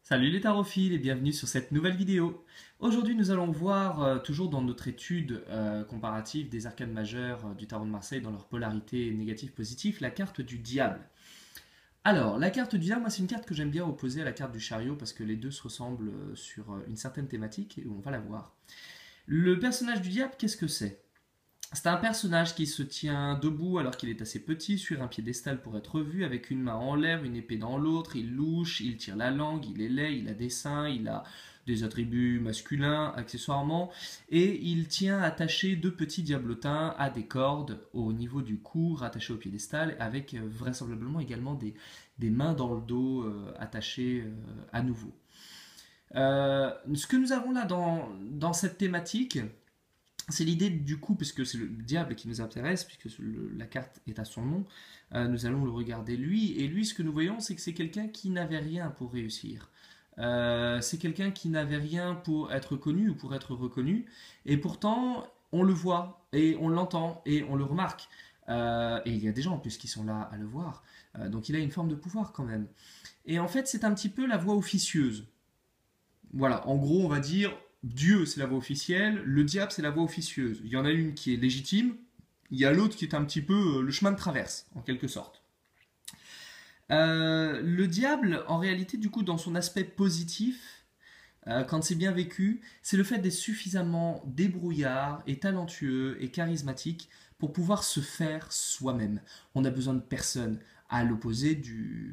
Salut les tarophiles et bienvenue sur cette nouvelle vidéo. Aujourd'hui nous allons voir, toujours dans notre étude comparative des arcanes majeures du tarot de Marseille dans leur polarité négative-positive, la carte du diable. Alors, la carte du diable, moi c'est une carte que j'aime bien opposer à la carte du chariot parce que les deux se ressemblent sur une certaine thématique et on va la voir. Le personnage du diable, qu'est-ce que c'est? C'est un personnage qui se tient debout alors qu'il est assez petit sur un piédestal pour être vu, avec une main en l'air, une épée dans l'autre, il louche, il tire la langue, il est laid, il a des seins, il a des attributs masculins accessoirement, et il tient attaché deux petits diablotins à des cordes au niveau du cou, rattachés au piédestal, avec vraisemblablement également des mains dans le dos attachées à nouveau. Ce que nous avons là dans cette thématique, c'est l'idée du coup, puisque c'est le diable qui nous intéresse, puisque la carte est à son nom, nous allons le regarder lui, et lui ce que nous voyons c'est que c'est quelqu'un qui n'avait rien pour réussir. C'est quelqu'un qui n'avait rien pour être connu ou pour être reconnu, et pourtant on le voit, et on l'entend, et on le remarque. Et il y a des gens en plus qui sont là à le voir, donc il a une forme de pouvoir quand même. Et en fait c'est un petit peu la voix officieuse. Voilà, en gros, on va dire Dieu, c'est la voie officielle, le diable, c'est la voie officieuse. Il y en a une qui est légitime, il y a l'autre qui est un petit peu le chemin de traverse, en quelque sorte. Le diable, en réalité, du coup, dans son aspect positif, quand c'est bien vécu, c'est le fait d'être suffisamment débrouillard et talentueux et charismatique pour pouvoir se faire soi-même. On n'a besoin de personne. À l'opposé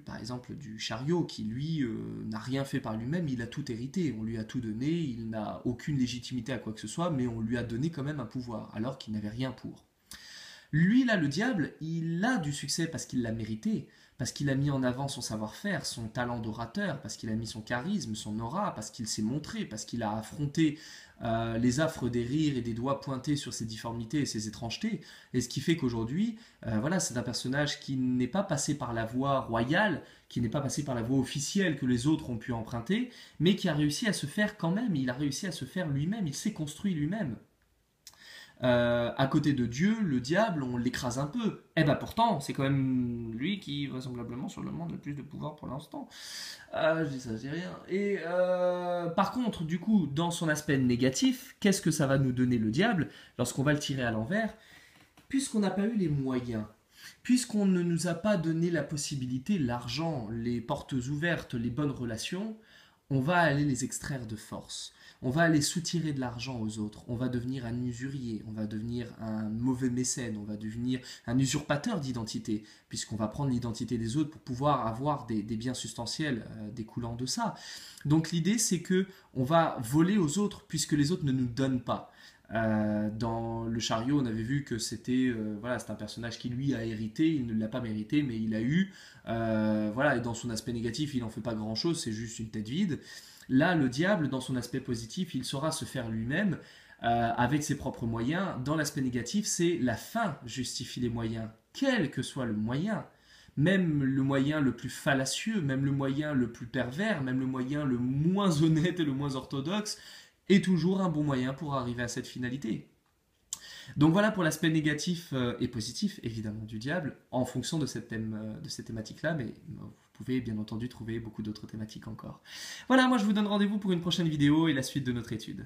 par exemple, du chariot qui lui n'a rien fait par lui-même, il a tout hérité, on lui a tout donné, il n'a aucune légitimité à quoi que ce soit, mais on lui a donné quand même un pouvoir, alors qu'il n'avait rien pour. Lui, là, le diable, il a du succès parce qu'il l'a mérité, parce qu'il a mis en avant son savoir-faire, son talent d'orateur, parce qu'il a mis son charisme, son aura, parce qu'il s'est montré, parce qu'il a affronté les affres des rires et des doigts pointés sur ses difformités et ses étrangetés. Et ce qui fait qu'aujourd'hui, voilà, c'est un personnage qui n'est pas passé par la voie royale, qui n'est pas passé par la voie officielle que les autres ont pu emprunter, mais qui a réussi à se faire quand même, il a réussi à se faire lui-même, il s'est construit lui-même. À côté de Dieu, le diable, on l'écrase un peu. Eh ben pourtant, c'est quand même lui qui, vraisemblablement, sur le monde, a le plus de pouvoir pour l'instant. Je dis ça, je dis rien. Et par contre, du coup, dans son aspect négatif, qu'est-ce que ça va nous donner le diable lorsqu'on va le tirer à l'envers? Puisqu'on n'a pas eu les moyens, puisqu'on ne nous a pas donné la possibilité, l'argent, les portes ouvertes, les bonnes relations, on va aller les extraire de force. On va aller soutirer de l'argent aux autres. On va devenir un usurier, on va devenir un mauvais mécène, on va devenir un usurpateur d'identité, puisqu'on va prendre l'identité des autres pour pouvoir avoir des biens substantiels découlant de ça. Donc l'idée c'est que on va voler aux autres puisque les autres ne nous donnent pas. Dans le chariot, on avait vu que c'était voilà, c'est un personnage qui lui a hérité, il ne l'a pas mérité, mais il a eu. Voilà, et dans son aspect négatif, il n'en fait pas grand-chose, c'est juste une tête vide. Là, le diable, dans son aspect positif, il saura se faire lui-même avec ses propres moyens. Dans l'aspect négatif, c'est la fin justifie les moyens, quel que soit le moyen. Même le moyen le plus fallacieux, même le moyen le plus pervers, même le moyen le moins honnête et le moins orthodoxe, est toujours un bon moyen pour arriver à cette finalité. Donc voilà pour l'aspect négatif et positif, évidemment, du diable, en fonction de cette thématique-là, mais vous pouvez bien entendu trouver beaucoup d'autres thématiques encore. Voilà, moi je vous donne rendez-vous pour une prochaine vidéo et la suite de notre étude.